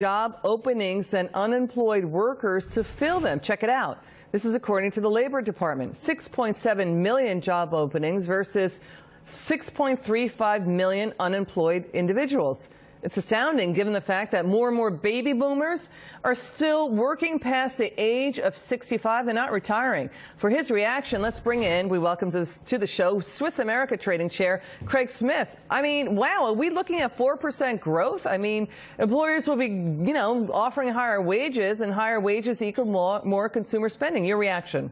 job openings than unemployed workers to fill them. Check it out. This is according to the Labor Department. 6.7 million job openings versus 6.35 million unemployed individuals. It's astounding given the fact that more and more baby boomers are still working past the age of 65. They're not retiring. For his reaction, let's bring in, we welcome to the show, Swiss America Trading Chair Craig Smith. I mean, wow, are we looking at 4% growth? I mean, employers will be, offering higher wages, and higher wages equal more consumer spending. Your reaction?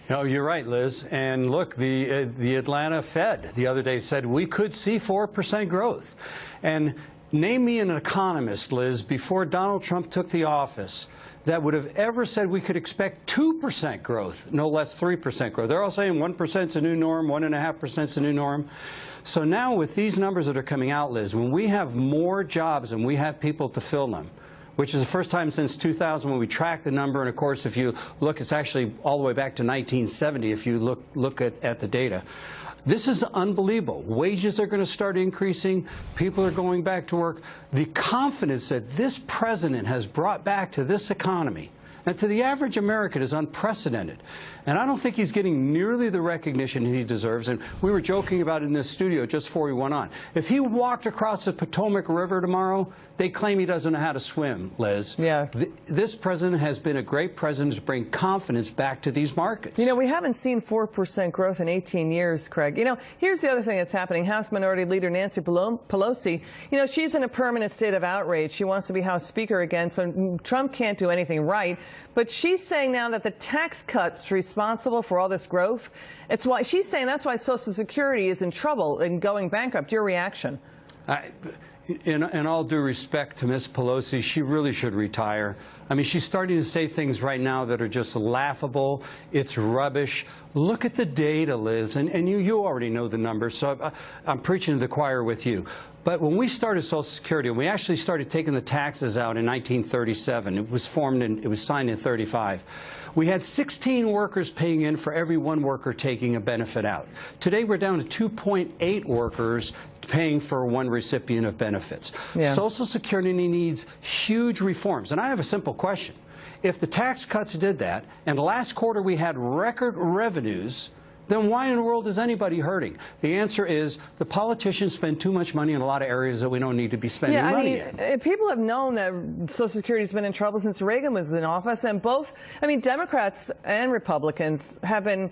No, you're right, Liz. And look, the Atlanta Fed the other day said we could see 4% growth. And name me an economist, Liz, before Donald Trump took the office that would have ever said we could expect 2% growth, no less 3% growth. They're all saying 1% is a new norm, 1.5% is a new norm. So now with these numbers that are coming out, Liz, when we have more jobs and we have people to fill them, which is the first time since 2000 when we track the number, and of course if you look, it's actually all the way back to 1970 if you look at the data. This is unbelievable. Wages are going to start increasing. People are going back to work. The confidence that this president has brought back to this economy and to the average American is unprecedented. And I don't think he's getting nearly the recognition he deserves. And we were joking about it in this studio just before we went on. If he walked across the Potomac River tomorrow, they claim he doesn't know how to swim, Liz. Yeah. This president has been a great president to bring confidence back to these markets. We haven't seen 4% growth in 18 years, Craig. Here's the other thing that's happening. House Minority Leader Nancy Pelosi, she's in a permanent state of outrage. She wants to be House Speaker again, so Trump can't do anything right. But she's saying now that the tax cuts responsible for all this growth. She's saying that's why Social Security is in trouble and going bankrupt. Your reaction? In all due respect to Ms. Pelosi, she really should retire. I mean, she's starting to say things right now that are just laughable. It's rubbish. Look at the data, Liz, and you already know the numbers, so I'm preaching to the choir with you. But when we started Social Security, when we actually started taking the taxes out in 1937, it was signed in 35. We had 16 workers paying in for every one worker taking a benefit out. Today we're down to 2.8 workers paying for one recipient of benefits. Yeah. Social Security needs huge reforms. And I have a simple question. If the tax cuts did that, and last quarter we had record revenues, then why in the world is anybody hurting? The answer is the politicians spend too much money in a lot of areas that we don't need to be spending money in. People have known that Social Security has been in trouble since Reagan was in office, and Democrats and Republicans have been,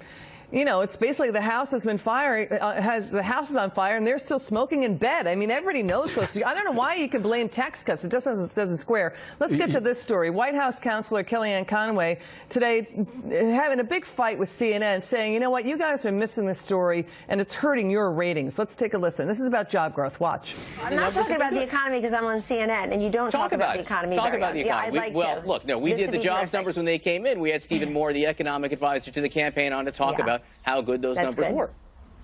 it's basically the house has been the house is on fire, and they're still smoking in bed. I mean, everybody knows Social Security. I don't know why you can blame tax cuts. It doesn't square. Let's get to this story. White House counselor Kellyanne Conway today having a big fight with CNN, saying, you know what, you guys are missing the story, and it's hurting your ratings. Let's take a listen. This is about job growth. Watch. I'm not talking about the economy because I'm on CNN, and you don't talk about the economy. Talk about the economy. Yeah, I'd like to. Look, no, we did the jobs numbers when they came in. We had Stephen Moore, the economic advisor to the campaign, on to talk about how good those numbers were.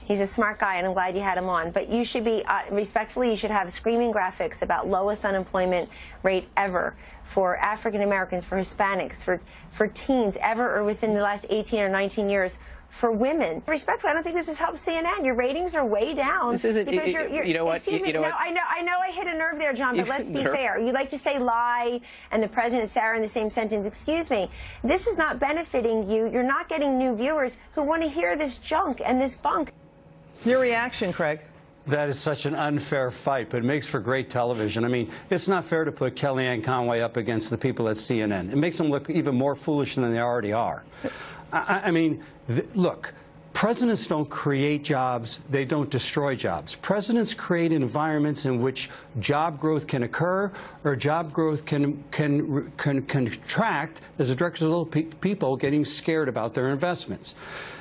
He's a smart guy, and I'm glad you had him on. But you should be, respectfully, you should have screaming graphics about lowest unemployment rate ever for African Americans, for Hispanics, for teens ever, or within the last 18 or 19 years. For women, respectfully, I don't think this has helped CNN. Your ratings are way down. This isn't. Because you know what? Excuse me. No, I know I hit a nerve there, John. But let's be fair. You like to say lie and the president Sarah in the same sentence. Excuse me. This is not benefiting you. You're not getting new viewers who want to hear this junk and this bunk. Your reaction, Craig? That is such an unfair fight, but it makes for great television. I mean, it's not fair to put Kellyanne Conway up against the people at CNN. It makes them look even more foolish than they already are. I mean, look, presidents don't create jobs, they don't destroy jobs. Presidents create environments in which job growth can occur or job growth can contract as a direct result of people getting scared about their investments.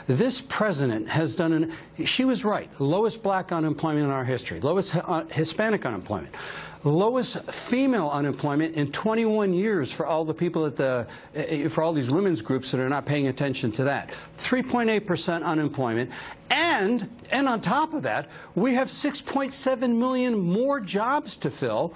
This president has done she was right, lowest black unemployment in our history, lowest Hispanic unemployment, lowest female unemployment in 21 years for all the people for all these women's groups that are not paying attention to that. 3.8% unemployment, and on top of that, we have 6.7 million more jobs to fill.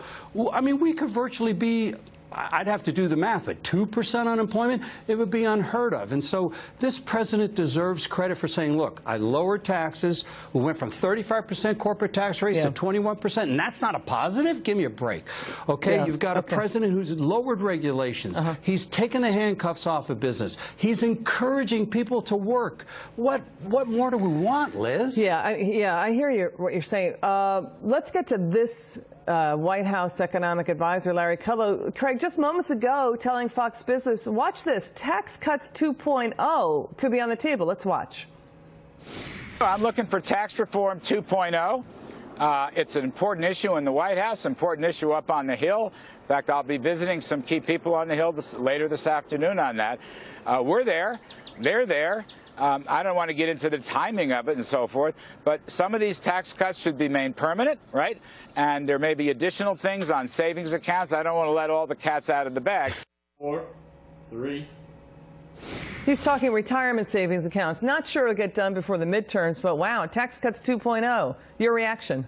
I mean, we could virtually be I'd have to do the math, but 2% unemployment, it would be unheard of. And so this president deserves credit for saying, look, I lowered taxes. We went from 35% corporate tax rates to 21%, and that's not a positive? Give me a break. Okay, you've got a president who's lowered regulations. He's taken the handcuffs off of business. He's encouraging people to work. What more do we want, Liz? Yeah, I hear you, what you're saying. Let's get to this White House economic advisor, Larry Kudlow. Craig, just moments ago telling Fox Business, watch this, tax cuts 2.0 could be on the table. Let's watch. I'm looking for tax reform 2.0. It's an important issue in the White House, important issue up on the Hill. In fact, I'll be visiting some key people on the Hill later this afternoon on that. We're there. They're there. I don't want to get into the timing of it and so forth, but some of these tax cuts should be made permanent, right? And there may be additional things on savings accounts. I don't want to let all the cats out of the bag. 4, 3. He's talking retirement savings accounts. Not sure it'll get done before the midterms, but wow, tax cuts 2.0. Your reaction?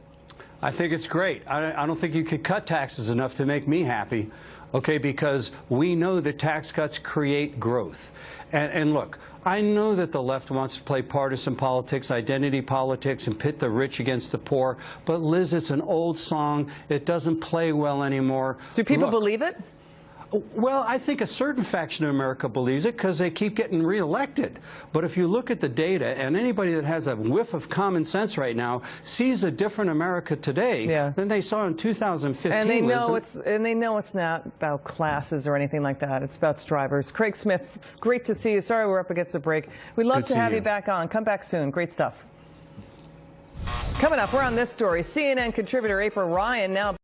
I think it's great. I don't think you could cut taxes enough to make me happy, okay, because we know that tax cuts create growth. And look, I know that the left wants to play partisan politics, identity politics, and pit the rich against the poor, but Liz, it's an old song. It doesn't play well anymore. Do people believe it? Well, I think a certain faction of America believes it because they keep getting reelected. But if you look at the data, and anybody that has a whiff of common sense right now sees a different America today than they saw in 2015. And they know it's not about classes or anything like that. It's about strivers. Craig Smith, it's great to see you. Sorry we're up against the break. We'd love to have you back on. Come back soon. Great stuff. Coming up, we're on this story. CNN contributor April Ryan now